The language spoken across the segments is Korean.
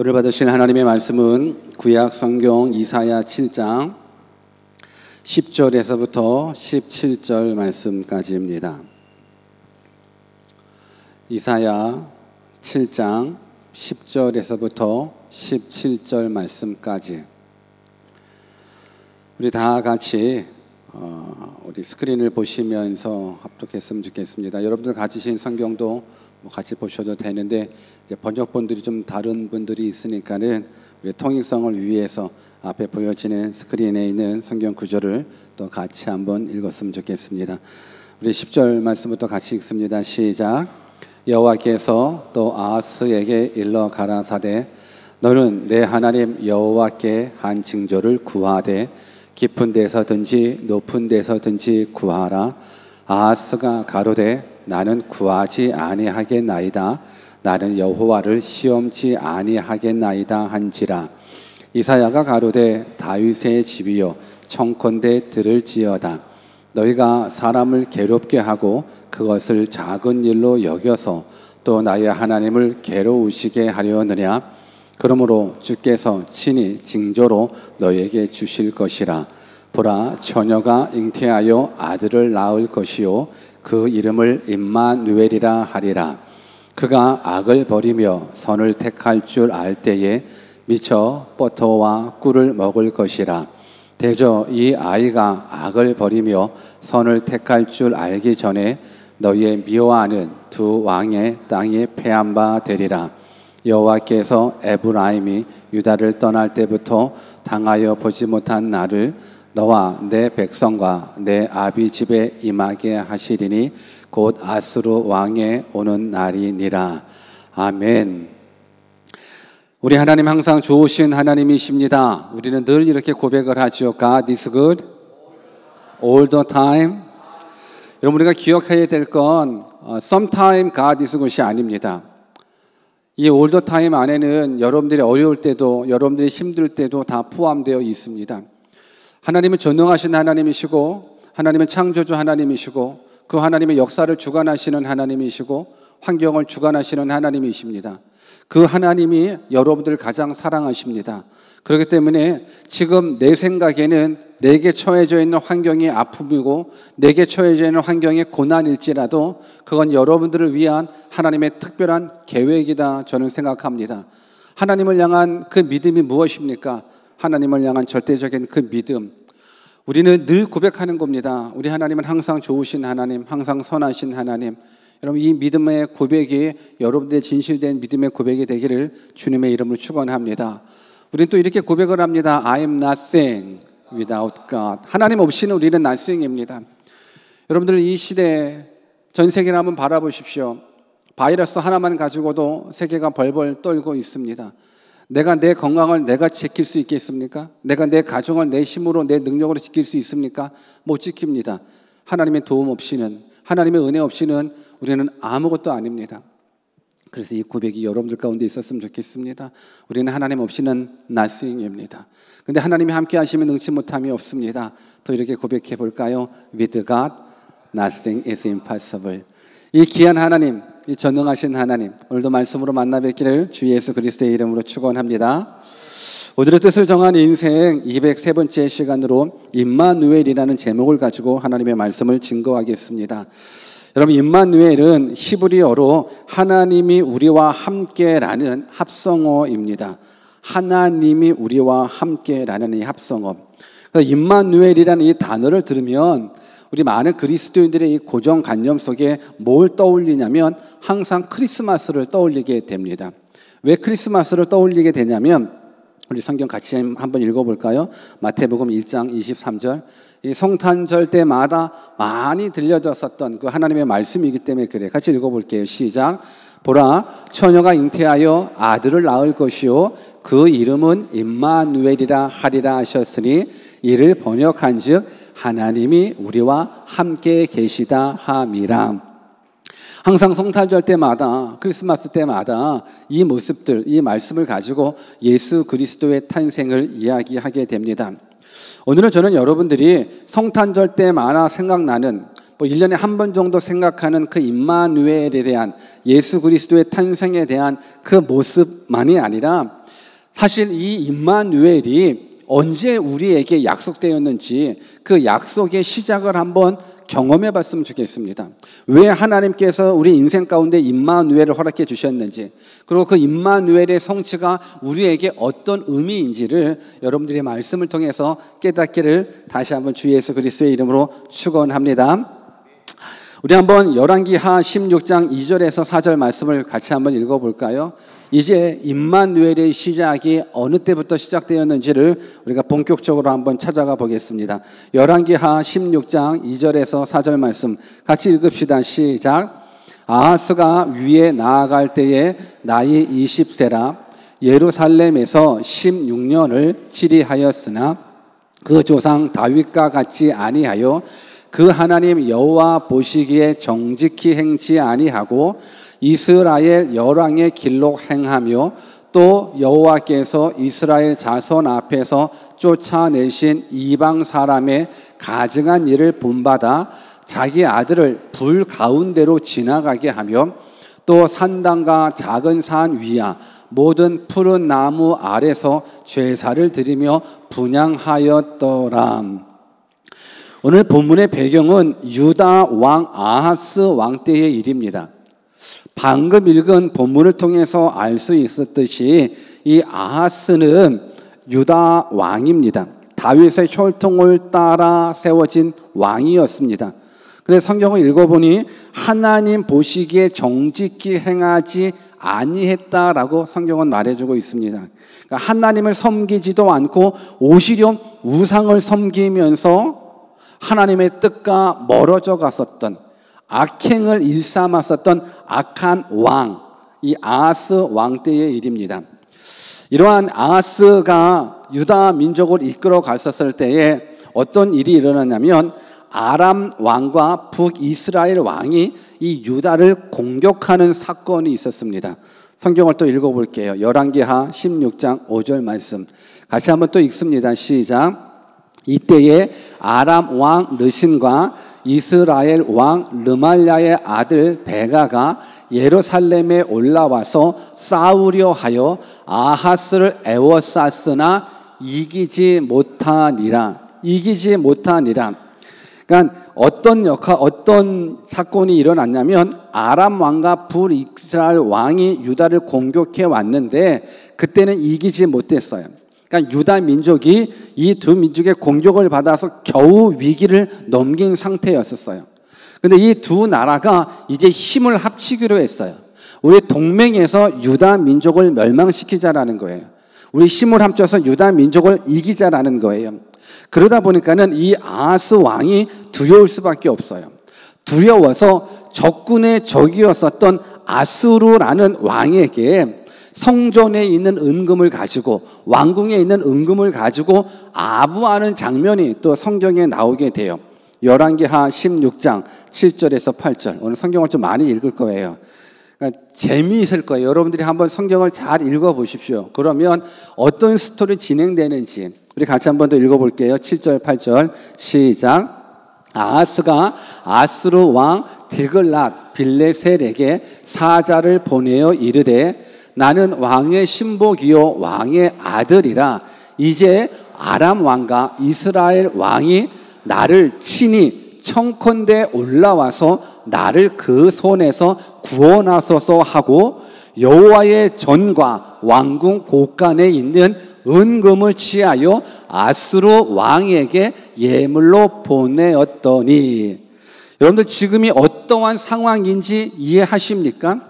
오늘 받으실 하나님의 말씀은 구약 성경 이사야 7장 10절에서부터 17절 말씀까지입니다. 이사야 7장 10절에서부터 17절 말씀까지 우리 다 같이 우리 스크린을 보시면서 합독했으면 좋겠습니다. 여러분들 가지신 성경도 같이 보셔도 되는데 이제 번역본들이 좀 다른 분들이 있으니까는 우리 통일성을 위해서 앞에 보여지는 스크린에 있는 성경 구절을 또 같이 한번 읽었으면 좋겠습니다. 우리 10절 말씀부터 같이 읽습니다. 시작. 여호와께서 또 아하스에게 일러 가라사대 너는 내 하나님 여호와께 한 징조를 구하되 깊은 데서든지 높은 데서든지 구하라. 아하스가 가로되 나는 구하지 아니하겠나이다. 나는 여호와를 시험치 아니하겠나이다 한지라. 이사야가 가로되 다윗의 집이여 청컨대 들을지어다. 너희가 사람을 괴롭게 하고 그것을 작은 일로 여겨서 또 나의 하나님을 괴로우시게 하려느냐. 그러므로 주께서 친히 징조로 너에게 주실 것이라. 보라 처녀가 잉태하여 아들을 낳을 것이요 그 이름을 임마누엘이라 하리라. 그가 악을 버리며 선을 택할 줄 알 때에 미쳐 버터와 꿀을 먹을 것이라. 대저 이 아이가 악을 버리며 선을 택할 줄 알기 전에 너희의 미워하는 두 왕의 땅이 패한 바 되리라. 여호와께서 에브라임이 유다를 떠날 때부터 당하여 보지 못한 나를 너와 내 백성과 내 아비 집에 임하게 하시리니 곧 아수르 왕의 오는 날이니라. 아멘. 우리 하나님 항상 좋으신 하나님이십니다. 우리는 늘 이렇게 고백을 하죠. God is good all the time. 여러분 우리가 기억해야 될 건 sometime God is good이 아닙니다. 이 all the time 안에는 여러분들이 어려울 때도 여러분들이 힘들 때도 다 포함되어 있습니다. 하나님은 전능하신 하나님이시고 하나님은 창조주 하나님이시고 그 하나님의 역사를 주관하시는 하나님이시고 환경을 주관하시는 하나님이십니다. 그 하나님이 여러분들을 가장 사랑하십니다. 그렇기 때문에 지금 내 생각에는 내게 처해져 있는 환경이 아픔이고 내게 처해져 있는 환경이 고난일지라도 그건 여러분들을 위한 하나님의 특별한 계획이다 저는 생각합니다. 하나님을 향한 그 믿음이 무엇입니까? 하나님을 향한 절대적인 그 믿음. 우리는 늘 고백하는 겁니다. 우리 하나님은 항상 좋으신 하나님, 항상 선하신 하나님. 여러분 이 믿음의 고백이 여러분들의 진실된 믿음의 고백이 되기를 주님의 이름으로 축원합니다. 우리는 또 이렇게 고백을 합니다. I am nothing without God. 하나님 없이는 우리는 nothing입니다. 여러분들 이 시대 전 세계를 한번 바라보십시오. 바이러스 하나만 가지고도 세계가 벌벌 떨고 있습니다. 내가 내 건강을 내가 지킬 수 있겠습니까? 내가 내 가정을 내 힘으로 내 능력으로 지킬 수 있습니까? 못 지킵니다. 하나님의 도움 없이는 하나님의 은혜 없이는 우리는 아무것도 아닙니다. 그래서 이 고백이 여러분들 가운데 있었으면 좋겠습니다. 우리는 하나님 없이는 nothing입니다. 그런데 하나님이 함께 하시면 능치 못함이 없습니다. 또 이렇게 고백해 볼까요? With God, nothing is impossible. 이 귀한 하나님, 이 전능하신 하나님, 오늘도 말씀으로 만나 뵙기를 주 예수 그리스도의 이름으로 축원합니다. 오늘의 뜻을 정한 인생 203번째 시간으로 임마누엘이라는 제목을 가지고 하나님의 말씀을 증거하겠습니다. 여러분 임마누엘은 히브리어로 하나님이 우리와 함께라는 합성어입니다. 하나님이 우리와 함께라는 이 합성어. 임마누엘이라는 이 단어를 들으면 우리 많은 그리스도인들의 이 고정관념 속에 뭘 떠올리냐면 항상 크리스마스를 떠올리게 됩니다. 왜 크리스마스를 떠올리게 되냐면 우리 성경 같이 한번 읽어볼까요? 마태복음 1장 23절. 이 성탄절 때마다 많이 들려졌었던 그 하나님의 말씀이기 때문에 그래. 같이 읽어볼게요. 시작. 보라 처녀가 잉태하여 아들을 낳을 것이요 그 이름은 임마누엘이라 하리라 하셨으니 이를 번역한즉 하나님이 우리와 함께 계시다 함이라. 항상 성탄절 때마다 크리스마스 때마다 이 모습들 이 말씀을 가지고 예수 그리스도의 탄생을 이야기하게 됩니다. 오늘은 저는 여러분들이 성탄절 때마다 생각나는 1년에 한 번 정도 생각하는 그 임마누엘에 대한 예수 그리스도의 탄생에 대한 그 모습만이 아니라 사실 이 임마누엘이 언제 우리에게 약속되었는지 그 약속의 시작을 한번 경험해 봤으면 좋겠습니다. 왜 하나님께서 우리 인생 가운데 임마누엘을 허락해 주셨는지, 그리고 그 임마누엘의 성취가 우리에게 어떤 의미인지를 여러분들의 말씀을 통해서 깨닫기를 다시 한번 주 예수 그리스도의 이름으로 축원합니다. 우리 한번 열왕기하 16장 2절에서 4절 말씀을 같이 한번 읽어볼까요? 이제 임마누엘의 시작이 어느 때부터 시작되었는지를 우리가 본격적으로 한번 찾아가 보겠습니다. 열왕기하 16장 2절에서 4절 말씀 같이 읽읍시다. 시작. 아하스가 위에 나아갈 때에 나이 20세라 예루살렘에서 16년을 치리하였으나 그 조상 다윗과 같이 아니하여 그 하나님 여호와 보시기에 정직히 행치 아니하고 이스라엘 열왕의 길로 행하며 또 여호와께서 이스라엘 자손 앞에서 쫓아내신 이방 사람의 가증한 일을 본받아 자기 아들을 불 가운데로 지나가게 하며 또 산당과 작은 산 위야 모든 푸른 나무 아래서 제사를 드리며 분향하였더라. 오늘 본문의 배경은 유다 왕 아하스 왕 때의 일입니다. 방금 읽은 본문을 통해서 알 수 있었듯이 이 아하스는 유다 왕입니다. 다윗의 혈통을 따라 세워진 왕이었습니다. 그래서 성경을 읽어보니 하나님 보시기에 정직히 행하지 아니했다라고 성경은 말해주고 있습니다. 그러니까 하나님을 섬기지도 않고 오히려 우상을 섬기면서 하나님의 뜻과 멀어져 갔었던, 악행을 일삼았었던 악한 왕, 이 아하스 왕 때의 일입니다. 이러한 아하스가 유다 민족을 이끌어 갔었을 때에 어떤 일이 일어났냐면 아람 왕과 북이스라엘 왕이 이 유다를 공격하는 사건이 있었습니다. 성경을 또 읽어볼게요. 열왕기하 16장 5절 말씀 같이 한번 또 읽습니다. 시작. 이때에 아람 왕 르신과 이스라엘 왕 르말랴의 아들 베가가 예루살렘에 올라와서 싸우려 하여 아하스를 애워쌌으나 이기지 못하니라. 그러니까 어떤 사건이 일어났냐면 아람 왕과 북이스라엘 왕이 유다를 공격해 왔는데 그때는 이기지 못했어요. 그러니까 유다 민족이 이 두 민족의 공격을 받아서 겨우 위기를 넘긴 상태였었어요. 그런데 이 두 나라가 이제 힘을 합치기로 했어요. 우리 동맹에서 유다 민족을 멸망시키자라는 거예요. 우리 힘을 합쳐서 유다 민족을 이기자라는 거예요. 그러다 보니까는 이 아하스 왕이 두려울 수밖에 없어요. 두려워서 적군의 적이었었던 아수르라는 왕에게 성전에 있는 은금을 가지고 왕궁에 있는 은금을 가지고 아부하는 장면이 또 성경에 나오게 돼요. 열왕기하 16장 7절에서 8절. 오늘 성경을 좀 많이 읽을 거예요. 그러니까 재미있을 거예요. 여러분들이 한번 성경을 잘 읽어보십시오. 그러면 어떤 스토리 진행되는지 우리 같이 한번 더 읽어볼게요. 7절 8절 시작. 아하스가 아수르 왕 디글랏 빌레셀에게 사자를 보내어 이르되 나는 왕의 신복이요 왕의 아들이라 이제 아람 왕과 이스라엘 왕이 나를 친히 청컨대 올라와서 나를 그 손에서 구원하소서 하고 여호와의 전과 왕궁 곳간에 있는 은금을 취하여 아수르 왕에게 예물로 보내었더니, 여러분들 지금이 어떠한 상황인지 이해하십니까?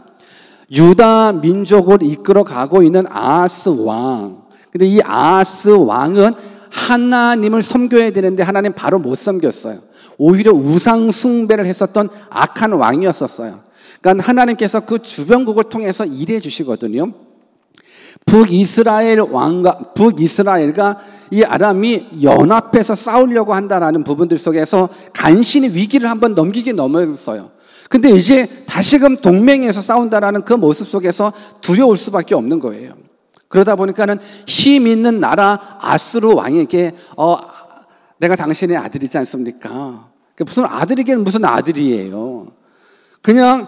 유다 민족을 이끌어 가고 있는 아하스 왕. 근데 이 아하스 왕은 하나님을 섬겨야 되는데 하나님 바로 못 섬겼어요. 오히려 우상 숭배를 했었던 악한 왕이었었어요. 그러니까 하나님께서 그 주변국을 통해서 일해 주시거든요. 북이스라엘과 이 아람이 연합해서 싸우려고 한다라는 부분들 속에서 간신히 위기를 한번 넘었어요. 근데 이제 다시금 동맹에서 싸운다라는 그 모습 속에서 두려울 수밖에 없는 거예요. 그러다 보니까는 힘 있는 나라 아수르 왕에게 내가 당신의 아들이지 않습니까? 무슨 아들이긴 무슨 아들이에요. 그냥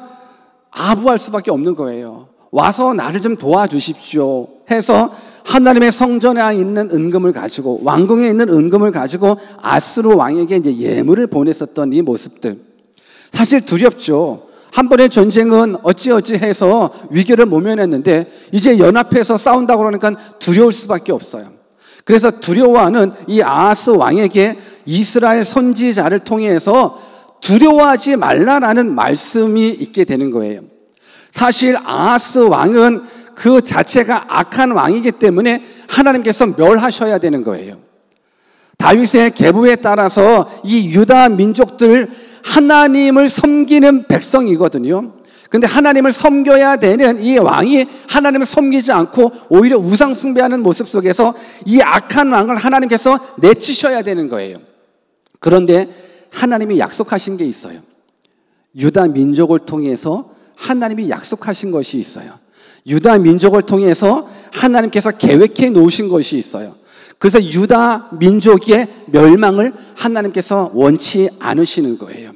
아부할 수밖에 없는 거예요. 와서 나를 좀 도와주십시오 해서 하나님의 성전에 있는 은금을 가지고, 왕궁에 있는 은금을 가지고 아스루 왕에게 이제 예물을 보냈었던 이 모습들, 사실 두렵죠. 한 번의 전쟁은 어찌어찌 해서 위기를 모면했는데 이제 연합해서 싸운다고 그러니까 두려울 수밖에 없어요. 그래서 두려워하는 이 아하스 왕에게 이스라엘 선지자를 통해서 두려워하지 말라라는 말씀이 있게 되는 거예요. 사실 아하스 왕은 그 자체가 악한 왕이기 때문에 하나님께서 멸하셔야 되는 거예요. 다윗의 계보에 따라서 이 유다 민족들 하나님을 섬기는 백성이거든요. 근데 하나님을 섬겨야 되는 이 왕이 하나님을 섬기지 않고 오히려 우상 숭배하는 모습 속에서 이 악한 왕을 하나님께서 내치셔야 되는 거예요. 그런데 하나님이 약속하신 게 있어요. 유다 민족을 통해서 하나님이 약속하신 것이 있어요. 유다 민족을 통해서 하나님께서 계획해 놓으신 것이 있어요. 그래서 유다 민족의 멸망을 하나님께서 원치 않으시는 거예요.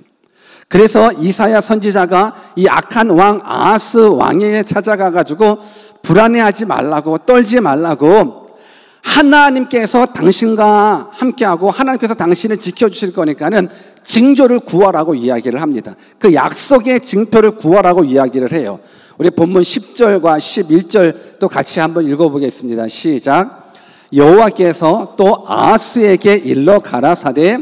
그래서 이사야 선지자가 이 악한 왕 아하스 왕에게 찾아가 가지고 불안해하지 말라고, 떨지 말라고, 하나님께서 당신과 함께하고 하나님께서 당신을 지켜주실 거니까는 징조를 구하라고 이야기를 합니다. 그 약속의 징표를 구하라고 이야기를 해요. 우리 본문 10절과 11절 또 같이 한번 읽어보겠습니다. 시작. 여호와께서 또 아하스에게 일러 가라사대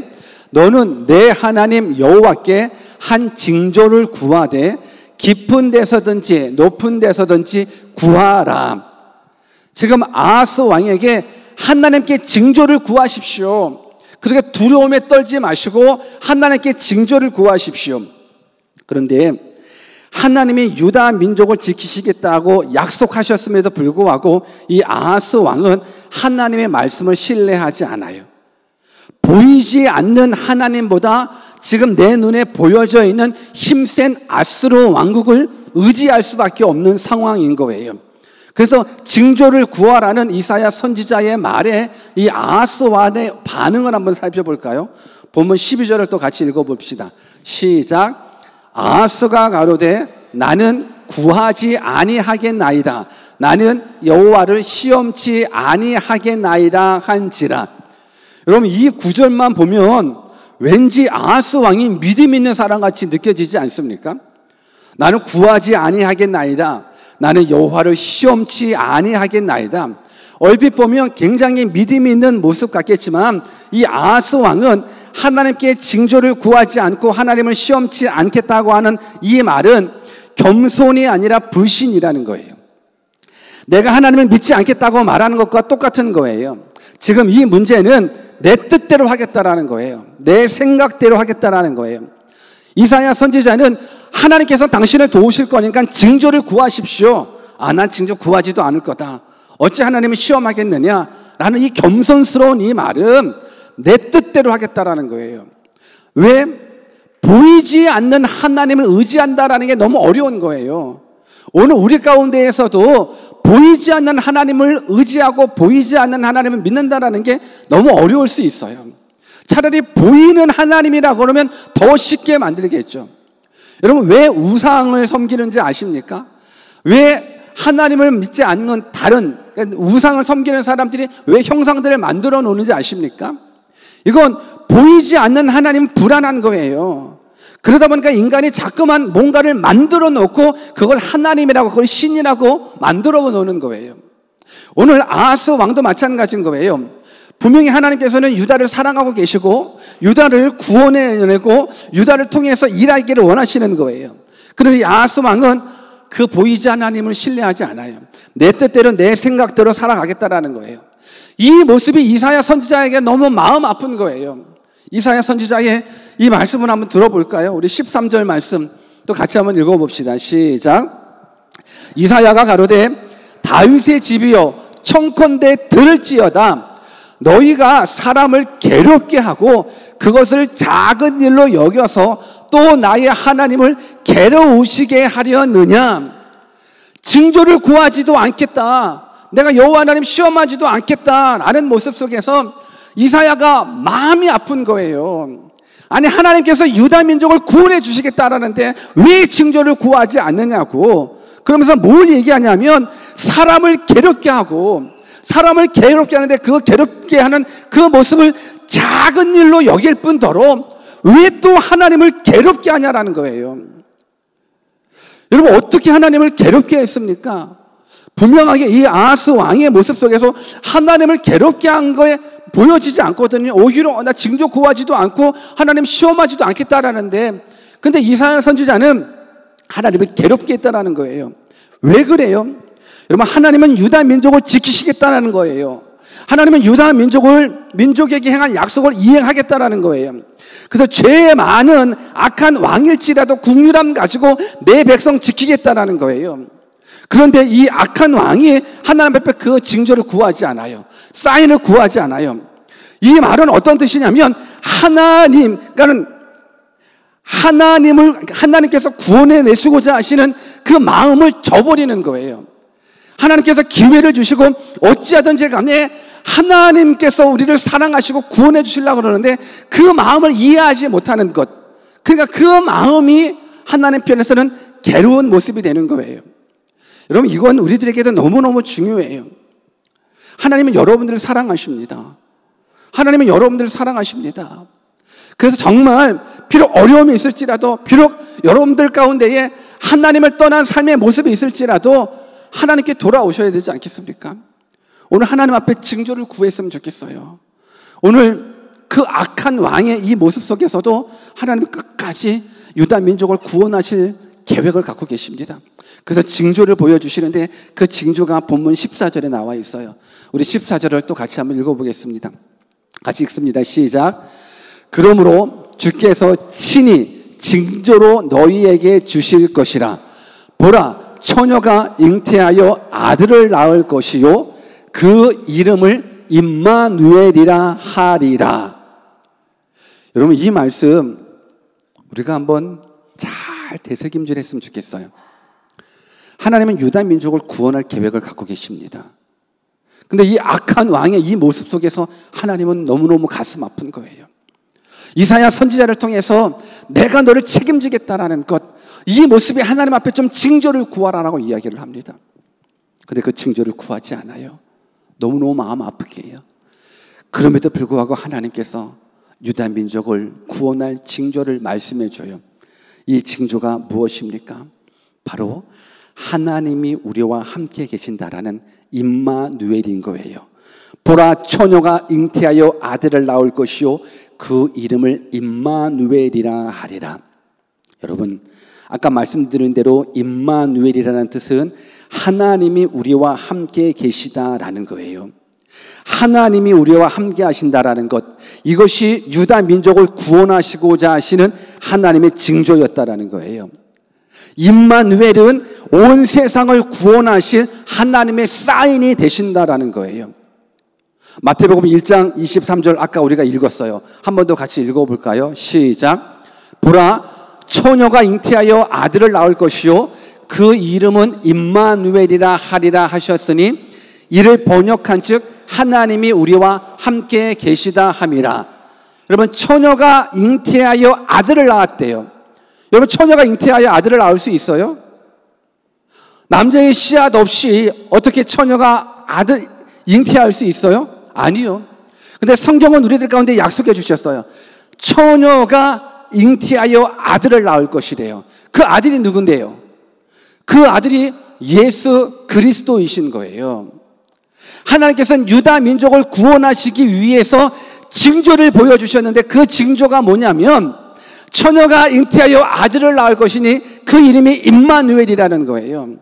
너는 내 하나님 여호와께 한 징조를 구하되 깊은 데서든지 높은 데서든지 구하라. 지금 아하스 왕에게 하나님께 징조를 구하십시오. 그렇게 두려움에 떨지 마시고 하나님께 징조를 구하십시오. 그런데 하나님이 유다 민족을 지키시겠다고 약속하셨음에도 불구하고 이 아하스 왕은 하나님의 말씀을 신뢰하지 않아요. 보이지 않는 하나님보다 지금 내 눈에 보여져 있는 힘센 아스루 왕국을 의지할 수밖에 없는 상황인 거예요. 그래서 징조를 구하라는 이사야 선지자의 말에 이 아하스 왕의 반응을 한번 살펴볼까요? 본문 12절을 또 같이 읽어봅시다. 시작. 아하스가 가로되 나는 구하지 아니하겠나이다. 나는 여호와를 시험치 아니하겠나이다 한지라. 여러분 이 구절만 보면 왠지 아하스 왕이 믿음 있는 사람같이 느껴지지 않습니까? 나는 구하지 아니하겠나이다. 나는 여호와를 시험치 아니하겠나이다. 얼핏 보면 굉장히 믿음이 있는 모습 같겠지만 이 아하스 왕은 하나님께 징조를 구하지 않고 하나님을 시험치 않겠다고 하는 이 말은 겸손이 아니라 불신이라는 거예요. 내가 하나님을 믿지 않겠다고 말하는 것과 똑같은 거예요. 지금 이 문제는 내 뜻대로 하겠다라는 거예요. 내 생각대로 하겠다라는 거예요. 이사야 선지자는 하나님께서 당신을 도우실 거니까 징조를 구하십시오. 난 징조 구하지도 않을 거다. 어찌 하나님을 시험하겠느냐? 라는 이 겸손스러운 이 말은 내 뜻대로 하겠다라는 거예요. 왜? 보이지 않는 하나님을 의지한다라는 게 너무 어려운 거예요. 오늘 우리 가운데에서도 보이지 않는 하나님을 의지하고 보이지 않는 하나님을 믿는다라는 게 너무 어려울 수 있어요. 차라리 보이는 하나님이라고 그러면 더 쉽게 만들겠죠. 여러분 왜 우상을 섬기는지 아십니까? 왜 하나님을 믿지 않는 다른 우상을 섬기는 사람들이 왜 형상들을 만들어 놓는지 아십니까? 이건 보이지 않는 하나님은 불안한 거예요. 그러다 보니까 인간이 자꾸만 뭔가를 만들어 놓고 그걸 하나님이라고 그걸 신이라고 만들어 놓는 거예요. 오늘 아하스 왕도 마찬가지인 거예요. 분명히 하나님께서는 유다를 사랑하고 계시고 유다를 구원해내고 유다를 통해서 일하기를 원하시는 거예요. 그런데 아하스 왕은 그 보이지 않는 하나님을 신뢰하지 않아요. 내 뜻대로 내 생각대로 살아가겠다라는 거예요. 이 모습이 이사야 선지자에게 너무 마음 아픈 거예요. 이사야 선지자의 이 말씀을 한번 들어볼까요? 우리 13절 말씀 또 같이 한번 읽어봅시다. 시작. 이사야가 가로되 다윗의 집이여 청컨대 들을지어다. 너희가 사람을 괴롭게 하고 그것을 작은 일로 여겨서 또 나의 하나님을 괴로우시게 하려느냐. 징조를 구하지도 않겠다. 내가 여호와 하나님 시험하지도 않겠다라는 모습 속에서 이사야가 마음이 아픈 거예요. 아니 하나님께서 유다 민족을 구원해 주시겠다라는데 왜 징조를 구하지 않느냐고. 그러면서 뭘 얘기하냐면 사람을 괴롭게 하고, 사람을 괴롭게 하는데 그 괴롭게 하는 그 모습을 작은 일로 여길 뿐더러 왜 또 하나님을 괴롭게 하냐라는 거예요. 여러분, 어떻게 하나님을 괴롭게 했습니까? 분명하게 이 아하스 왕의 모습 속에서 하나님을 괴롭게 한 거에 보여지지 않거든요. 오히려 나 징조 구하지도 않고 하나님 시험하지도 않겠다라는데, 근데 이사야 선지자는 하나님을 괴롭게 했다라는 거예요. 왜 그래요? 여러분, 하나님은 유다 민족을 지키시겠다라는 거예요. 하나님은 유다 민족에게 행한 약속을 이행하겠다라는 거예요. 그래서 죄 많은 악한 왕일지라도 국률함 가지고 내 백성 지키겠다라는 거예요. 그런데 이 악한 왕이 하나님 앞에 그 징조를 구하지 않아요. 사인을 구하지 않아요. 이 말은 어떤 뜻이냐면 하나님께서 구원해 내시고자 하시는 그 마음을 저버리는 거예요. 하나님께서 기회를 주시고 어찌하든지 간에 하나님께서 우리를 사랑하시고 구원해 주시려고 그러는데 그 마음을 이해하지 못하는 것, 그러니까 그 마음이 하나님 편에서는 괴로운 모습이 되는 거예요. 여러분, 이건 우리들에게도 너무너무 중요해요. 하나님은 여러분들을 사랑하십니다. 하나님은 여러분들을 사랑하십니다. 그래서 정말 비록 어려움이 있을지라도, 비록 여러분들 가운데에 하나님을 떠난 삶의 모습이 있을지라도 하나님께 돌아오셔야 되지 않겠습니까? 오늘 하나님 앞에 징조를 구했으면 좋겠어요. 오늘 그 악한 왕의 이 모습 속에서도 하나님은 끝까지 유다 민족을 구원하실 계획을 갖고 계십니다. 그래서 징조를 보여주시는데 그 징조가 본문 14절에 나와 있어요. 우리 14절을 또 같이 한번 읽어보겠습니다. 같이 읽습니다. 시작. 그러므로 주께서 친히 징조로 너희에게 주실 것이라. 보라, 처녀가 잉태하여 아들을 낳을 것이요 그 이름을 임마누엘이라 하리라. 여러분, 이 말씀 우리가 한번 잘 되새김질 했으면 좋겠어요. 하나님은 유다 민족을 구원할 계획을 갖고 계십니다. 근데 이 악한 왕의 이 모습 속에서 하나님은 너무너무 가슴 아픈 거예요. 이사야 선지자를 통해서 내가 너를 책임지겠다라는 것, 이 모습이 하나님 앞에 좀 징조를 구하라라고 이야기를 합니다. 근데 그 징조를 구하지 않아요. 너무너무 마음 아프게 해요. 그럼에도 불구하고 하나님께서 유다 민족을 구원할 징조를 말씀해 줘요. 이 징조가 무엇입니까? 바로 하나님이 우리와 함께 계신다라는 임마누엘인 거예요. 보라, 처녀가 잉태하여 아들을 낳을 것이요 그 이름을 임마누엘이라 하리라. 여러분, 아까 말씀드린 대로 임마누엘이라는 뜻은 하나님이 우리와 함께 계시다라는 거예요. 하나님이 우리와 함께 하신다라는 것, 이것이 유다 민족을 구원하시고자 하시는 하나님의 징조였다라는 거예요. 임마누엘은 온 세상을 구원하실 하나님의 사인이 되신다라는 거예요. 마태복음 1장 23절 아까 우리가 읽었어요. 한 번 더 같이 읽어볼까요? 시작. 보라, 처녀가 잉태하여 아들을 낳을 것이요 그 이름은 임마누엘이라 하리라 하셨으니 이를 번역한 즉 하나님이 우리와 함께 계시다 함이라. 여러분, 처녀가 잉태하여 아들을 낳았대요. 여러분, 처녀가 잉태하여 아들을 낳을 수 있어요? 남자의 씨앗 없이 어떻게 처녀가 아들 잉태할 수 있어요? 아니요. 근데 성경은 우리들 가운데 약속해 주셨어요. 처녀가 잉태하여 아들을 낳을 것이래요. 그 아들이 누군데요? 그 아들이 예수 그리스도이신 거예요. 하나님께서는 유다 민족을 구원하시기 위해서 징조를 보여주셨는데 그 징조가 뭐냐면 처녀가 잉태하여 아들을 낳을 것이니 그 이름이 임마누엘이라는 거예요.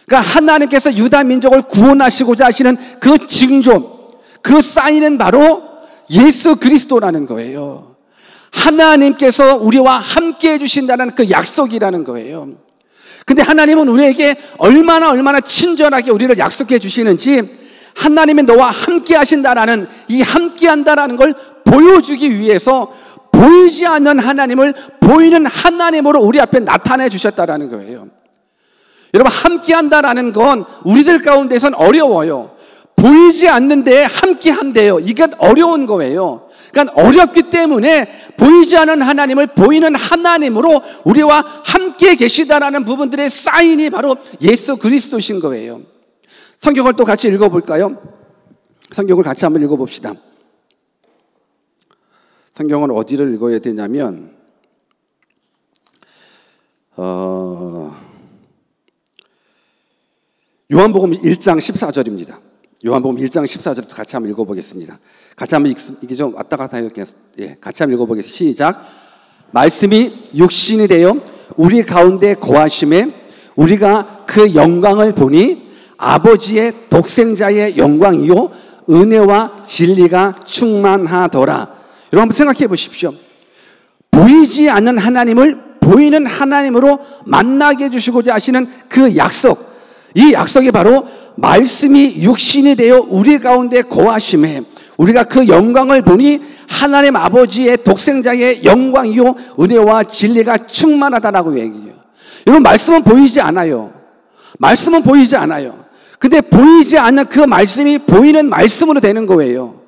그러니까 하나님께서 유다 민족을 구원하시고자 하시는 그 징조, 그 사인은 바로 예수 그리스도라는 거예요. 하나님께서 우리와 함께 해주신다는 그 약속이라는 거예요. 근데 하나님은 우리에게 얼마나 친절하게 우리를 약속해 주시는지, 하나님이 너와 함께 하신다라는 이 함께 한다라는 걸 보여주기 위해서 보이지 않는 하나님을 보이는 하나님으로 우리 앞에 나타내 주셨다라는 거예요. 여러분, 함께 한다라는 건 우리들 가운데선 어려워요. 보이지 않는데 함께 한대요. 이게 어려운 거예요. 그러니까 어렵기 때문에 보이지 않는 하나님을 보이는 하나님으로 우리와 함께 계시다라는 부분들의 사인이 바로 예수 그리스도신 거예요. 성경을 또 같이 읽어볼까요? 성경을 같이 한번 읽어봅시다. 성경은 어디를 읽어야 되냐면 요한복음 1장 14절입니다. 요한복음 1장 14절 같이 한번 읽어보겠습니다. 같이 한번 이게 좀 왔다 갔다 이렇게 같이 한번 읽어보겠습니다. 시작. 말씀이 육신이 되어 우리 가운데 거하심에 우리가 그 영광을 보니 아버지의 독생자의 영광이요 은혜와 진리가 충만하더라. 여러분 한번 생각해 보십시오. 보이지 않는 하나님을 보이는 하나님으로 만나게 해주시고자 하시는 그 약속, 이 약속이 바로 말씀이 육신이 되어 우리 가운데 거하심에 우리가 그 영광을 보니 하나님 아버지의 독생자의 영광이요 은혜와 진리가 충만하다라고 얘기해요. 여러분 말씀은 보이지 않아요. 말씀은 보이지 않아요. 근데 보이지 않는 그 말씀이 보이는 말씀으로 되는 거예요.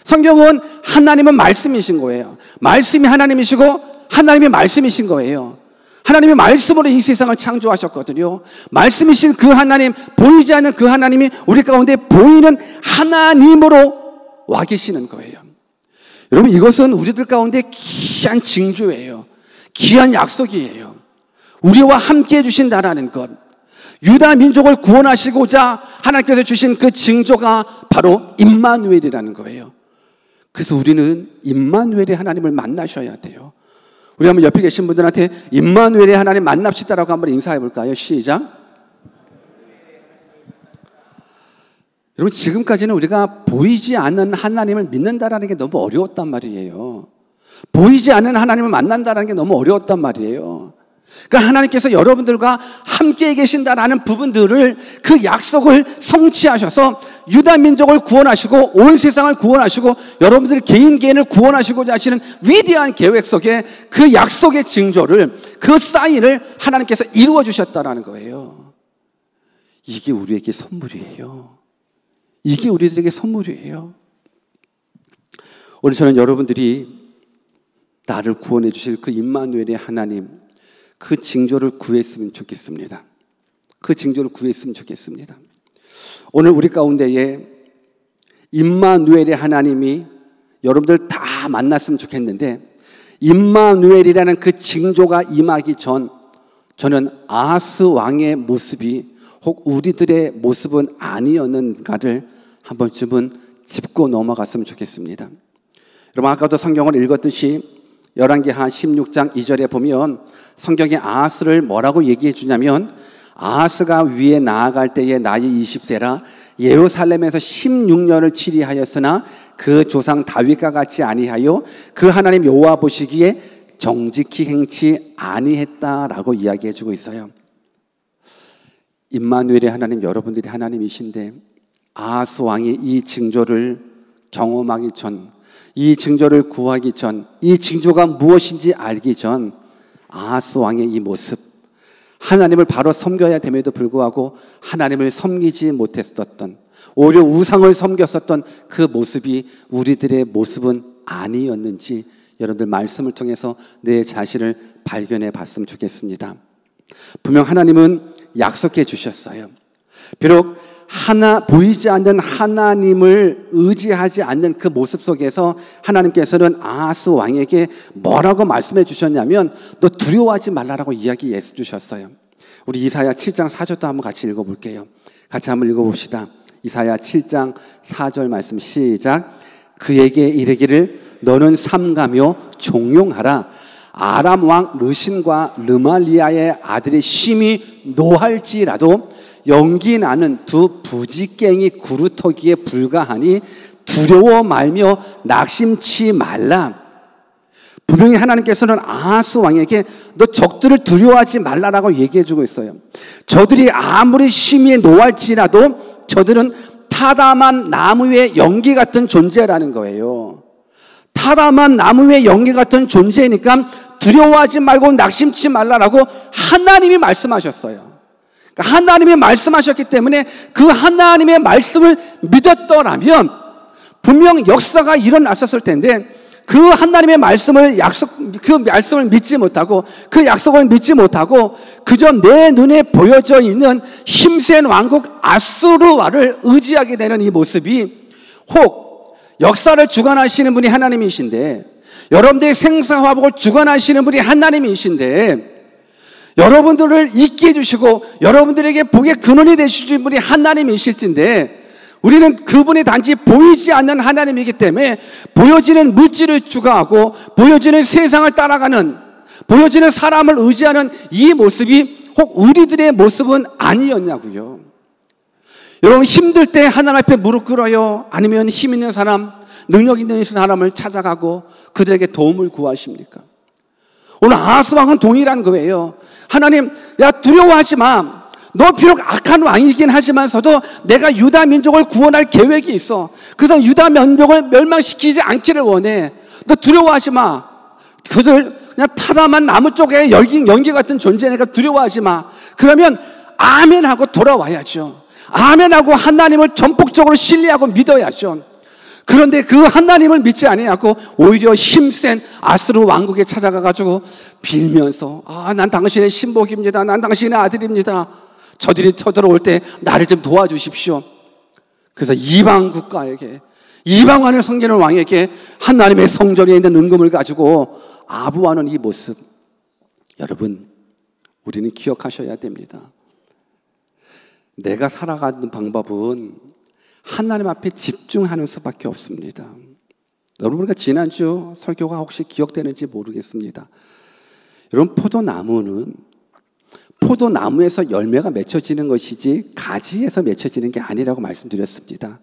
성경은 하나님은 말씀이신 거예요. 말씀이 하나님이시고 하나님이 말씀이신 거예요. 하나님이 말씀으로 이 세상을 창조하셨거든요. 말씀이신 그 하나님, 보이지 않는 그 하나님이 우리 가운데 보이는 하나님으로 와 계시는 거예요. 여러분 이것은 우리들 가운데 귀한 징조예요. 귀한 약속이에요. 우리와 함께 해주신다라는 것. 유다 민족을 구원하시고자 하나님께서 주신 그 징조가 바로 임마누엘이라는 거예요. 그래서 우리는 임마누엘의 하나님을 만나셔야 돼요. 우리 한번 옆에 계신 분들한테 임마누엘의 하나님 만납시다라고 한번 인사해 볼까요? 시작. 여러분 지금까지는 우리가 보이지 않는 하나님을 믿는다라는 게 너무 어려웠단 말이에요. 보이지 않는 하나님을 만난다는 게 너무 어려웠단 말이에요. 그러니까 하나님께서 여러분들과 함께 계신다라는 부분들을 그 약속을 성취하셔서 유다 민족을 구원하시고 온 세상을 구원하시고 여러분들 개인을 구원하시고자 하시는 위대한 계획 속에 그 약속의 징조를 그 사인을 하나님께서 이루어 주셨다라는 거예요. 이게 우리에게 선물이에요. 이게 우리들에게 선물이에요. 오늘 저는 여러분들이 나를 구원해 주실 그 임마누엘의 하나님 그 징조를 구했으면 좋겠습니다. 그 징조를 구했으면 좋겠습니다. 오늘 우리 가운데에 임마누엘의 하나님이 여러분들 다 만났으면 좋겠는데 임마누엘이라는 그 징조가 임하기 전 저는 아하스 왕의 모습이 혹 우리들의 모습은 아니었는가를 한 번쯤은 짚고 넘어갔으면 좋겠습니다. 여러분 아까도 성경을 읽었듯이 열왕기하 16장 2절에 보면 성경에 아하스를 뭐라고 얘기해 주냐면 아하스가 위에 나아갈 때에 나이 20세라 예루살렘에서 16년을 치리하였으나 그 조상 다윗과 같이 아니하여 그 하나님 여호와 보시기에 정직히 행치 아니했다라고 이야기해 주고 있어요. 임마누엘의 하나님 여러분들이 하나님이신데 아하스 왕이 이 징조를 경험하기 전 이 징조를 구하기 전, 이 징조가 무엇인지 알기 전 아하스 왕의 이 모습 하나님을 바로 섬겨야 됨에도 불구하고 하나님을 섬기지 못했었던 오히려 우상을 섬겼었던 그 모습이 우리들의 모습은 아니었는지 여러분들 말씀을 통해서 내 자신을 발견해 봤으면 좋겠습니다. 분명 하나님은 약속해 주셨어요. 비록 보이지 않는 하나님을 의지하지 않는 그 모습 속에서 하나님께서는 아하스 왕에게 뭐라고 말씀해 주셨냐면 너 두려워하지 말라라고 이야기해 주셨어요. 우리 이사야 7장 4절도 한번 같이 읽어볼게요. 같이 한번 읽어봅시다. 이사야 7장 4절 말씀 시작. 그에게 이르기를 너는 삼가며 종용하라. 아람 왕 르신과 르말리아의 아들의 심히 노할지라도 연기 나는 두 부지깽이 구루터기에 불과하니 두려워 말며 낙심치 말라. 분명히 하나님께서는 아하스 왕에게 너 적들을 두려워하지 말라라고 얘기해주고 있어요. 저들이 아무리 심히 노할지라도 저들은 타담한 나무의 연기 같은 존재라는 거예요. 타담한 나무의 연기 같은 존재니까 두려워하지 말고 낙심치 말라라고 하나님이 말씀하셨어요. 그러니까 하나님이 말씀하셨기 때문에 그 하나님의 말씀을 믿었더라면 분명 역사가 일어났었을 텐데, 그 하나님의 말씀을 그 말씀을 믿지 못하고, 그 약속을 믿지 못하고, 그저 내 눈에 보여져 있는 힘센 왕국 아수르와를 의지하게 되는 이 모습이, 혹 역사를 주관하시는 분이 하나님이신데, 여러분들의 생사화복을 주관하시는 분이 하나님이신데, 여러분들을 있게 해주시고 여러분들에게 복의 근원이 되시는 분이 하나님이실진데, 우리는 그분이 단지 보이지 않는 하나님이기 때문에 보여지는 물질을 추구하고 보여지는 세상을 따라가는, 보여지는 사람을 의지하는 이 모습이 혹 우리들의 모습은 아니었냐고요. 여러분, 힘들 때 하나님 앞에 무릎 꿇어요? 아니면 힘 있는 사람, 능력 있는 사람을 찾아가고 그들에게 도움을 구하십니까? 오늘 아하스 왕은 동일한 거예요. 하나님, 야, 두려워하지 마. 너 비록 악한 왕이긴 하지만서도 내가 유다 민족을 구원할 계획이 있어. 그래서 유다 민족을 멸망시키지 않기를 원해. 너 두려워하지 마. 그들 그냥 타다만 나무 쪽에 연기 같은 존재니까 두려워하지 마. 그러면 아멘하고 돌아와야죠. 아멘하고 하나님을 전폭적으로 신뢰하고 믿어야죠. 그런데 그 하나님을 믿지 아니하고 오히려 힘센 아수르 왕국에 찾아가가지고 빌면서, 난 당신의 신복입니다. 난 당신의 아들입니다. 저들이 쳐들어올 때 나를 좀 도와주십시오. 그래서 이방 국가에게, 이방하는 성전의 왕에게 하나님의 성전에 있는 은금을 가지고 아부하는 이 모습, 여러분, 우리는 기억하셔야 됩니다. 내가 살아가는 방법은 하나님 앞에 집중하는 수밖에 없습니다. 여러분, 우리가 지난주 설교가 혹시 기억되는지 모르겠습니다. 여러분, 포도나무에서 열매가 맺혀지는 것이지 가지에서 맺혀지는 게 아니라고 말씀드렸습니다.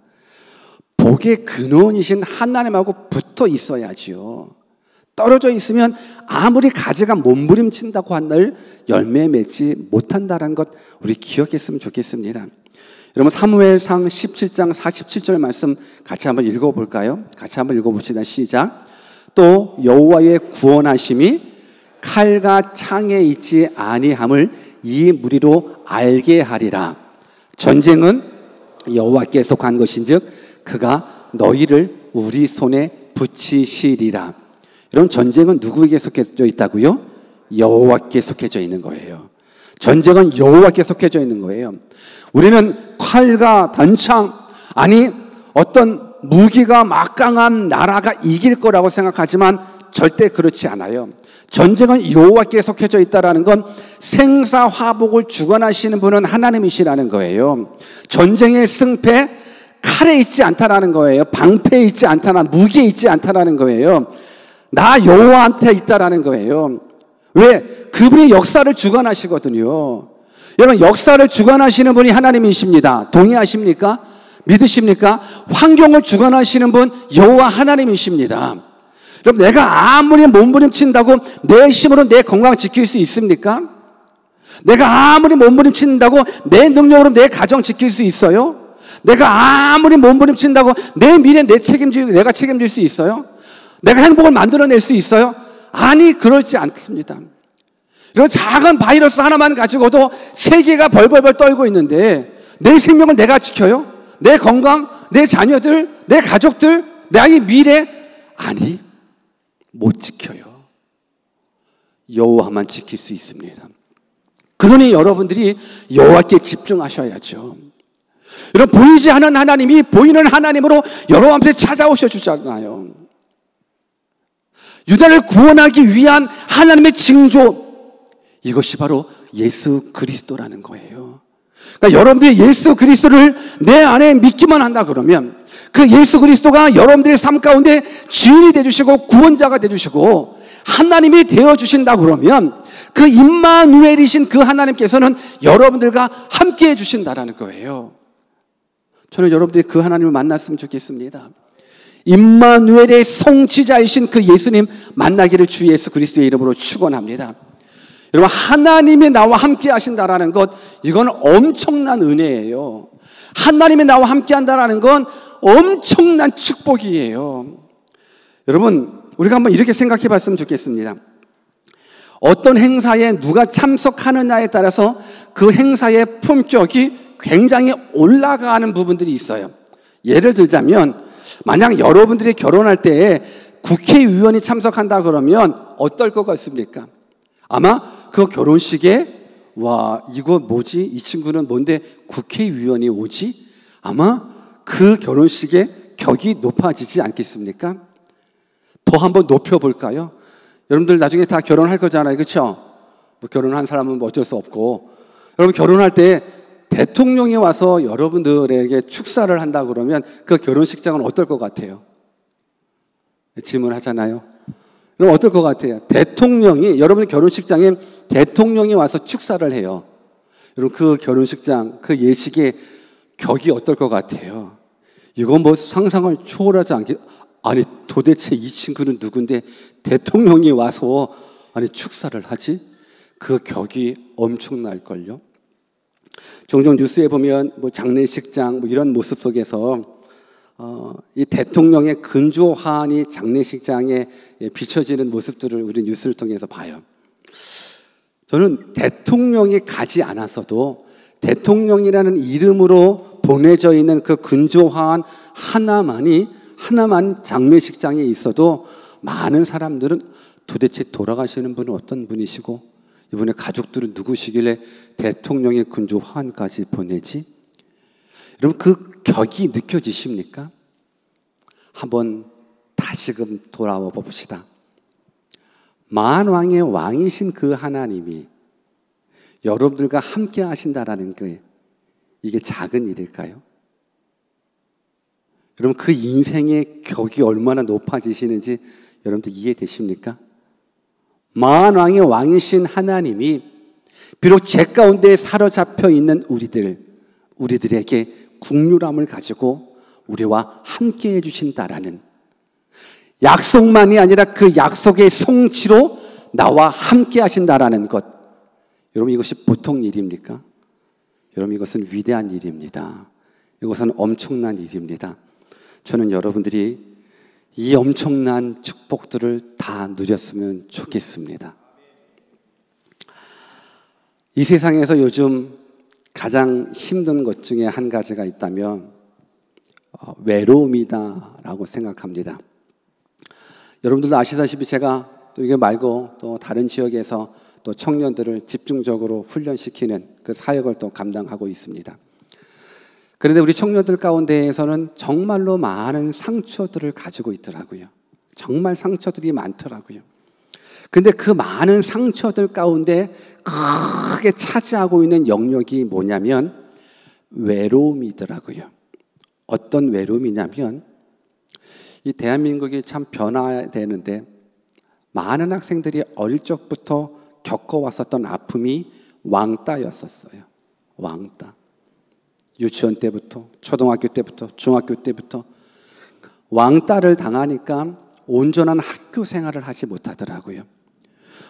복의 근원이신 하나님하고 붙어 있어야지요. 떨어져 있으면 아무리 가지가 몸부림친다고 한들 열매 맺지 못한다는 것 우리 기억했으면 좋겠습니다. 여러분, 사무엘상 17장 47절 말씀 같이 한번 읽어볼까요? 같이 한번 읽어봅시다. 시작. 또 여호와의 구원하심이 칼과 창에 있지 아니함을 이 무리로 알게 하리라. 전쟁은 여호와께 속한 것인즉 그가 너희를 우리 손에 붙이시리라. 여러분, 전쟁은 누구에게 속해져 있다고요? 여호와께 속해져 있는 거예요. 전쟁은 여호와께 속해져 있는 거예요. 우리는 칼과 단창, 아니 어떤 무기가 막강한 나라가 이길 거라고 생각하지만 절대 그렇지 않아요. 전쟁은 여호와께 속해져 있다라는 건 생사화복을 주관하시는 분은 하나님이시라는 거예요. 전쟁의 승패, 칼에 있지 않다라는 거예요. 방패에 있지 않다나 무기에 있지 않다라는 거예요. 나 여호와한테 있다라는 거예요. 왜? 그분이 역사를 주관하시거든요. 여러분, 역사를 주관하시는 분이 하나님이십니다. 동의하십니까? 믿으십니까? 환경을 주관하시는 분 여호와 하나님이십니다. 여러분, 내가 아무리 몸부림친다고 내 힘으로 내 건강 지킬 수 있습니까? 내가 아무리 몸부림친다고 내 능력으로 내 가정 지킬 수 있어요? 내가 아무리 몸부림친다고 내 미래 내가 책임질 수 있어요? 내가 행복을 만들어낼 수 있어요? 아니, 그렇지 않습니다. 이런 작은 바이러스 하나만 가지고도 세계가 벌벌벌 떨고 있는데 내 생명을 내가 지켜요? 내 건강, 내 자녀들, 내 가족들, 나의 미래? 아니, 못 지켜요. 여호와만 지킬 수 있습니다. 그러니 여러분들이 여호와께 집중하셔야죠. 여러분, 보이지 않는 하나님이 보이는 하나님으로 여러분 앞에 찾아오셔 주잖아요. 유다를 구원하기 위한 하나님의 징조, 이것이 바로 예수 그리스도라는 거예요. 그러니까 여러분들이 예수 그리스도를 내 안에 믿기만 한다 그러면 그 예수 그리스도가 여러분들의 삶 가운데 주인이 되어주시고 구원자가 되어주시고 하나님이 되어주신다 그러면 그 임마누엘이신 그 하나님께서는 여러분들과 함께 해주신다라는 거예요. 저는 여러분들이 그 하나님을 만났으면 좋겠습니다. 임마누엘의 성취자이신 그 예수님 만나기를 주 예수 그리스도의 이름으로 축원합니다. 여러분, 하나님이 나와 함께 하신다라는 것, 이건 엄청난 은혜예요. 하나님이 나와 함께 한다라는 건 엄청난 축복이에요. 여러분, 우리가 한번 이렇게 생각해 봤으면 좋겠습니다. 어떤 행사에 누가 참석하느냐에 따라서 그 행사의 품격이 굉장히 올라가는 부분들이 있어요. 예를 들자면 만약 여러분들이 결혼할 때 국회의원이 참석한다 그러면 어떨 것 같습니까? 아마 그 결혼식에 와, 이거 뭐지? 이 친구는 뭔데 국회의원이 오지? 아마 그 결혼식의 격이 높아지지 않겠습니까? 더 한번 높여볼까요? 여러분들 나중에 다 결혼할 거잖아요. 그렇죠? 뭐 결혼한 사람은 뭐 어쩔 수 없고. 여러분 결혼할 때 대통령이 와서 여러분들에게 축사를 한다 그러면 그 결혼식장은 어떨 것 같아요? 질문하잖아요. 그럼 어떨 것 같아요? 대통령이, 여러분 결혼식장에 대통령이 와서 축사를 해요. 여러분 그 결혼식장, 그 예식의 격이 어떨 것 같아요? 이건 뭐 상상을 초월하지 않게, 아니 도대체 이 친구는 누군데 대통령이 와서 아니 축사를 하지? 그 격이 엄청날걸요. 종종 뉴스에 보면 뭐 장례식장 뭐 이런 모습 속에서 이 대통령의 근조한이 장례식장에 비춰지는 모습들을 우리 뉴스를 통해서 봐요. 저는 대통령이 가지 않았어도 대통령이라는 이름으로 보내져 있는 그 근조한 하나만 장례식장에 있어도 많은 사람들은 도대체 돌아가시는 분은 어떤 분이시고 이분의 가족들은 누구시길래 대통령의 근조화환까지 보내지? 여러분 그 격이 느껴지십니까? 한번 다시금 돌아와 봅시다. 만왕의 왕이신 그 하나님이 여러분들과 함께 하신다라는 게 이게 작은 일일까요? 여러분 그 인생의 격이 얼마나 높아지시는지 여러분들 이해되십니까? 만왕의 왕이신 하나님이 비록 죄 가운데 사로잡혀 있는 우리들에게 긍휼함을 가지고 우리와 함께 해주신다라는 약속만이 아니라 그 약속의 성취로 나와 함께 하신다라는 것. 여러분 이것이 보통 일입니까? 여러분 이것은 위대한 일입니다. 이것은 엄청난 일입니다. 저는 여러분들이 이 엄청난 축복들을 다 누렸으면 좋겠습니다. 이 세상에서 요즘 가장 힘든 것 중에 한 가지가 있다면 외로움이다라고 생각합니다. 여러분들도 아시다시피 제가 또 이게 말고 또 다른 지역에서 또 청년들을 집중적으로 훈련시키는 그 사역을 또 감당하고 있습니다. 그런데 우리 청년들 가운데에서는 정말로 많은 상처들을 가지고 있더라고요. 정말 상처들이 많더라고요. 근데 그 많은 상처들 가운데 크게 차지하고 있는 영역이 뭐냐면 외로움이더라고요. 어떤 외로움이냐면 이 대한민국이 참 변화되는데 많은 학생들이 어릴 적부터 겪어왔었던 아픔이 왕따였었어요. 왕따. 유치원 때부터, 초등학교 때부터, 중학교 때부터 왕따를 당하니까 온전한 학교 생활을 하지 못하더라고요.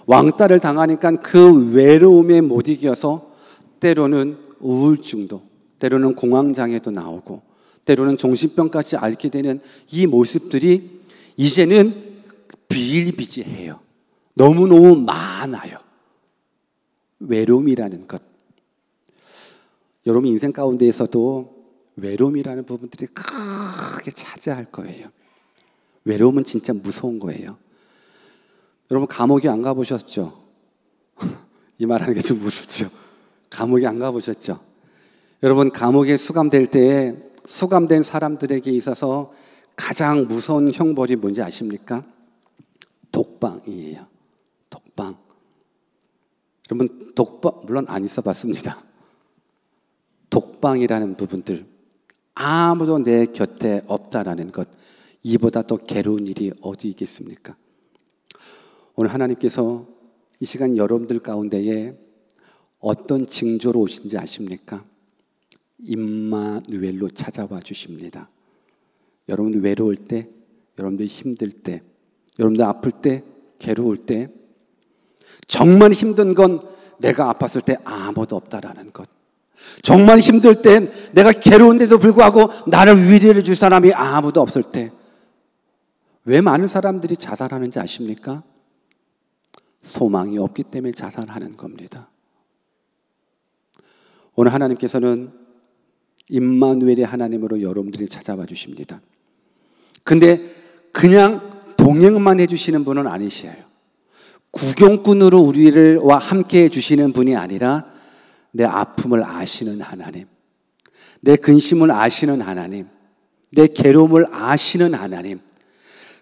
왕따를 당하니까 그 외로움에 못 이겨서 때로는 우울증도, 때로는 공황장애도 나오고 때로는 정신병까지 앓게 되는 이 모습들이 이제는 비일비재해요. 너무너무 많아요. 외로움이라는 것. 여러분 인생 가운데에서도 외로움이라는 부분들이 크게 차지할 거예요. 외로움은 진짜 무서운 거예요. 여러분 감옥에 안 가보셨죠? 이 말하는 게 좀 무섭죠? 감옥에 안 가보셨죠? 여러분 감옥에 수감될 때 수감된 사람들에게 있어서 가장 무서운 형벌이 뭔지 아십니까? 독방이에요. 독방. 여러분 독방 물론 안 있어봤습니다. 독방이라는 부분들, 아무도 내 곁에 없다라는 것, 이보다 더 괴로운 일이 어디 있겠습니까? 오늘 하나님께서 이 시간 여러분들 가운데에 어떤 징조로 오신지 아십니까? 임마누엘로 찾아와 주십니다. 여러분들 외로울 때, 여러분들 힘들 때, 여러분들 아플 때, 괴로울 때, 정말 힘든 건 내가 아팠을 때 아무도 없다라는 것. 정말 힘들 땐 내가 괴로운데도 불구하고 나를 위로해 줄 사람이 아무도 없을 때 왜 많은 사람들이 자살하는지 아십니까? 소망이 없기 때문에 자살하는 겁니다. 오늘 하나님께서는 임마누엘의 하나님으로 여러분들이 찾아와 주십니다. 근데 그냥 동행만 해주시는 분은 아니시에요. 구경꾼으로 우리와 함께 해주시는 분이 아니라 내 아픔을 아시는 하나님, 내 근심을 아시는 하나님, 내 괴로움을 아시는 하나님,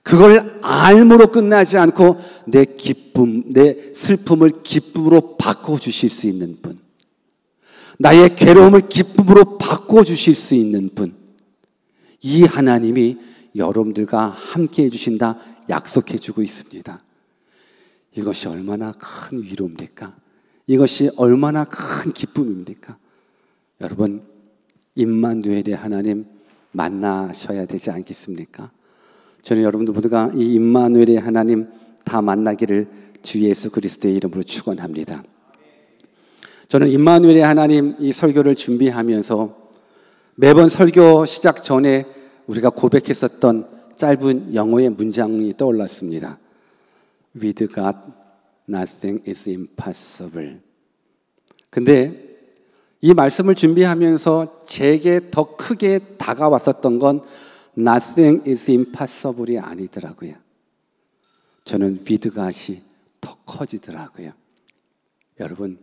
그걸 알므로 끝나지 않고 내 기쁨, 내 슬픔을 기쁨으로 바꿔주실 수 있는 분, 나의 괴로움을 기쁨으로 바꿔주실 수 있는 분, 이 하나님이 여러분들과 함께 해주신다 약속해주고 있습니다. 이것이 얼마나 큰 위로입니까? 이것이 얼마나 큰 기쁨입니까? 여러분, 임마누엘의 하나님 만나셔야 되지 않겠습니까? 저는 여러분들 모두가 이 임마누엘의 하나님 다 만나기를 주 예수 그리스도의 이름으로 축원합니다. 저는 임마누엘의 하나님 이 설교를 준비하면서 매번 설교 시작 전에 우리가 고백했었던 짧은 영어의 문장이 떠올랐습니다. With God, nothing is impossible. 근데 이 말씀을 준비하면서 제게 더 크게 다가왔었던 건 Nothing is impossible이 아니더라고요. 저는 with God이 더 커지더라고요. 여러분,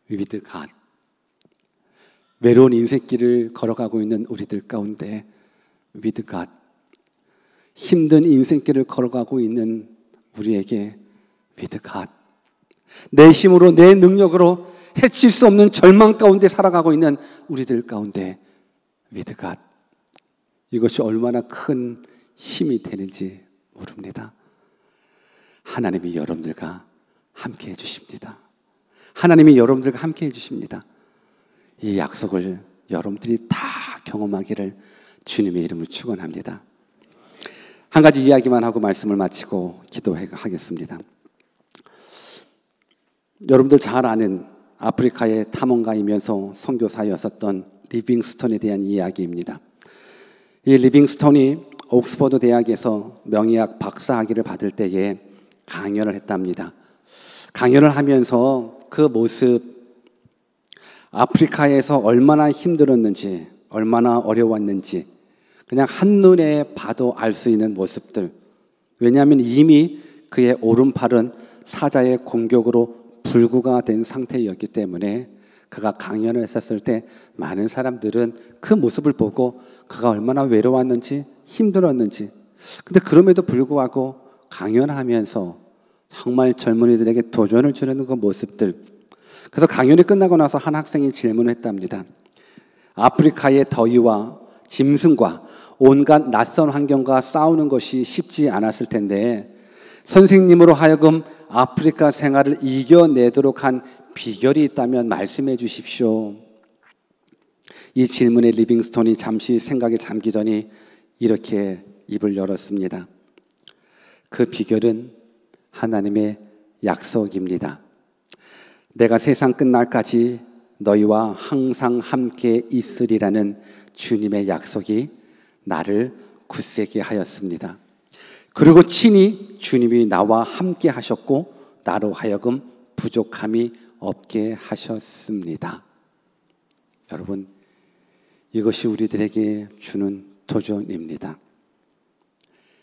with God, 외로운 인생길을 걸어가고 있는 우리들 가운데 with God, 힘든 인생길을 걸어가고 있는 우리에게 with God, 내 힘으로 내 능력으로 해칠 수 없는 절망 가운데 살아가고 있는 우리들 가운데 with God, 이것이 얼마나 큰 힘이 되는지 모릅니다. 하나님이 여러분들과 함께 해주십니다. 하나님이 여러분들과 함께 해주십니다. 이 약속을 여러분들이 다 경험하기를 주님의 이름으로 축원합니다. 한 가지 이야기만 하고 말씀을 마치고 기도하겠습니다. 여러분들 잘 아는 아프리카의 탐험가이면서 선교사였었던 리빙스턴에 대한 이야기입니다. 이 리빙스턴이 옥스퍼드 대학에서 명의학 박사학위를 받을 때에 강연을 했답니다. 강연을 하면서 그 모습, 아프리카에서 얼마나 힘들었는지, 얼마나 어려웠는지 그냥 한눈에 봐도 알 수 있는 모습들. 왜냐하면 이미 그의 오른팔은 사자의 공격으로 불구가 된 상태였기 때문에 그가 강연을 했었을 때 많은 사람들은 그 모습을 보고 그가 얼마나 외로웠는지 힘들었는지, 근데 그럼에도 불구하고 강연하면서 정말 젊은이들에게 도전을 주려는 그 모습들. 그래서 강연이 끝나고 나서 한 학생이 질문을 했답니다. 아프리카의 더위와 짐승과 온갖 낯선 환경과 싸우는 것이 쉽지 않았을 텐데 선생님으로 하여금 아프리카 생활을 이겨내도록 한 비결이 있다면 말씀해 주십시오. 이 질문에 리빙스턴이 잠시 생각에 잠기더니 이렇게 입을 열었습니다. 그 비결은 하나님의 약속입니다. 내가 세상 끝날까지 너희와 항상 함께 있으리라는 주님의 약속이 나를 굳세게 하였습니다. 그리고 친히 주님이 나와 함께 하셨고 나로 하여금 부족함이 없게 하셨습니다. 여러분, 이것이 우리들에게 주는 도전입니다.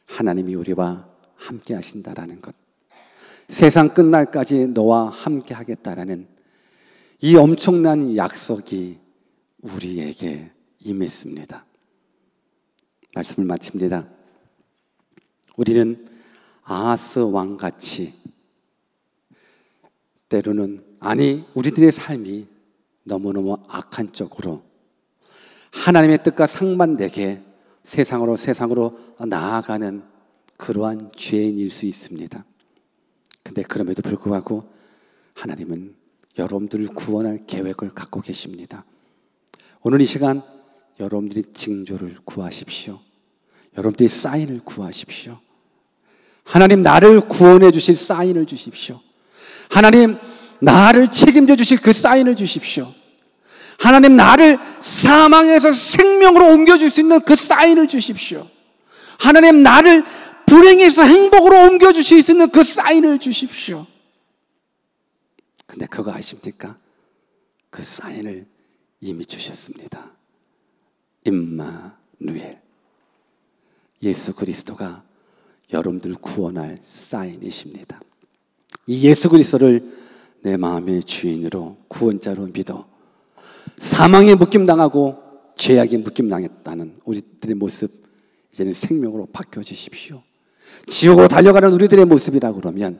하나님이 우리와 함께 하신다라는 것, 세상 끝날까지 너와 함께 하겠다라는 이 엄청난 약속이 우리에게 임했습니다. 말씀을 마칩니다. 우리는 아하스 왕같이 때로는, 아니 우리들의 삶이 너무너무 악한 쪽으로 하나님의 뜻과 상반되게 세상으로 나아가는 그러한 죄인일 수 있습니다. 근데 그럼에도 불구하고 하나님은 여러분들을 구원할 계획을 갖고 계십니다. 오늘 이 시간 여러분들이 징조를 구하십시오. 여러분들이 사인을 구하십시오. 하나님, 나를 구원해 주실 사인을 주십시오. 하나님, 나를 책임져 주실 그 사인을 주십시오. 하나님, 나를 사망에서 생명으로 옮겨줄 수 있는 그 사인을 주십시오. 하나님, 나를 불행에서 행복으로 옮겨주실 수 있는 그 사인을 주십시오. 근데 그거 아십니까? 그 사인을 이미 주셨습니다. 임마누엘. 예수 그리스도가 여러분들 구원할 사인이십니다. 이 예수 그리스도를 내 마음의 주인으로 구원자로 믿어 사망에 묶임당하고 죄악에 묶임당했다는 우리들의 모습 이제는 생명으로 바뀌어주십시오. 지옥으로 달려가는 우리들의 모습이라 그러면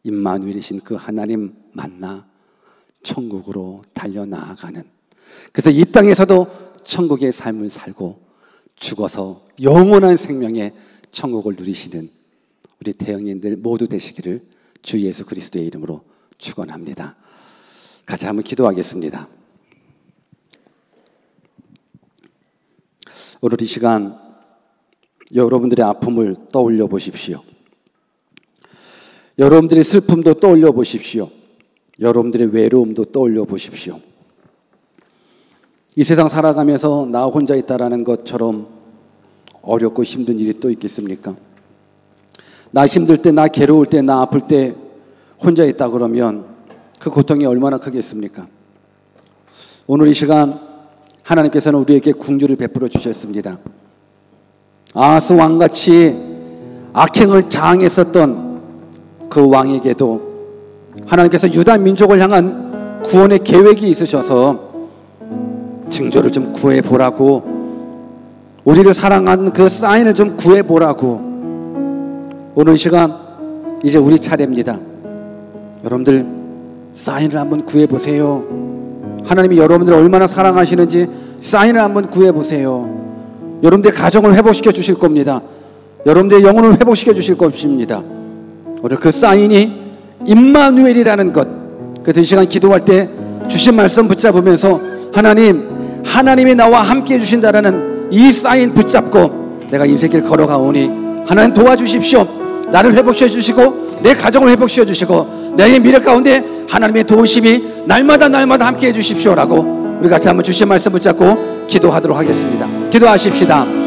임마누엘이신 그 하나님 만나 천국으로 달려나아가는, 그래서 이 땅에서도 천국의 삶을 살고 죽어서 영원한 생명의 천국을 누리시는 우리 대형님들 모두 되시기를 주 예수 그리스도의 이름으로 축원합니다. 같이 한번 기도하겠습니다. 오늘 이 시간 여러분들의 아픔을 떠올려 보십시오. 여러분들의 슬픔도 떠올려 보십시오. 여러분들의 외로움도 떠올려 보십시오. 이 세상 살아가면서 나 혼자 있다라는 것처럼 어렵고 힘든 일이 또 있겠습니까? 나 힘들 때, 나 괴로울 때, 나 아플 때 혼자 있다 그러면 그 고통이 얼마나 크겠습니까? 오늘 이 시간 하나님께서는 우리에게 궁주를 베풀어 주셨습니다. 아하스 왕같이 악행을 자항했었던 그 왕에게도 하나님께서 유다 민족을 향한 구원의 계획이 있으셔서 징조를 좀 구해보라고, 우리를 사랑하는 그 사인을 좀 구해보라고. 오늘 이 시간 이제 우리 차례입니다. 여러분들 사인을 한번 구해보세요. 하나님이 여러분들을 얼마나 사랑하시는지 사인을 한번 구해보세요. 여러분들의 가정을 회복시켜 주실 겁니다. 여러분들의 영혼을 회복시켜 주실 것입니다. 오늘 그 사인이 임마누엘이라는 것. 그래서 이 시간 기도할 때 주신 말씀 붙잡으면서 하나님이 나와 함께 해주신다라는 이 사인 붙잡고 내가 인생길 걸어가오니 하나님 도와주십시오. 나를 회복시켜 주시고 내 가정을 회복시켜 주시고 내 미래 가운데 하나님의 도우심이 날마다 함께 해주십시오라고 우리 같이 한번 주신 말씀 붙잡고 기도하도록 하겠습니다. 기도하십시다.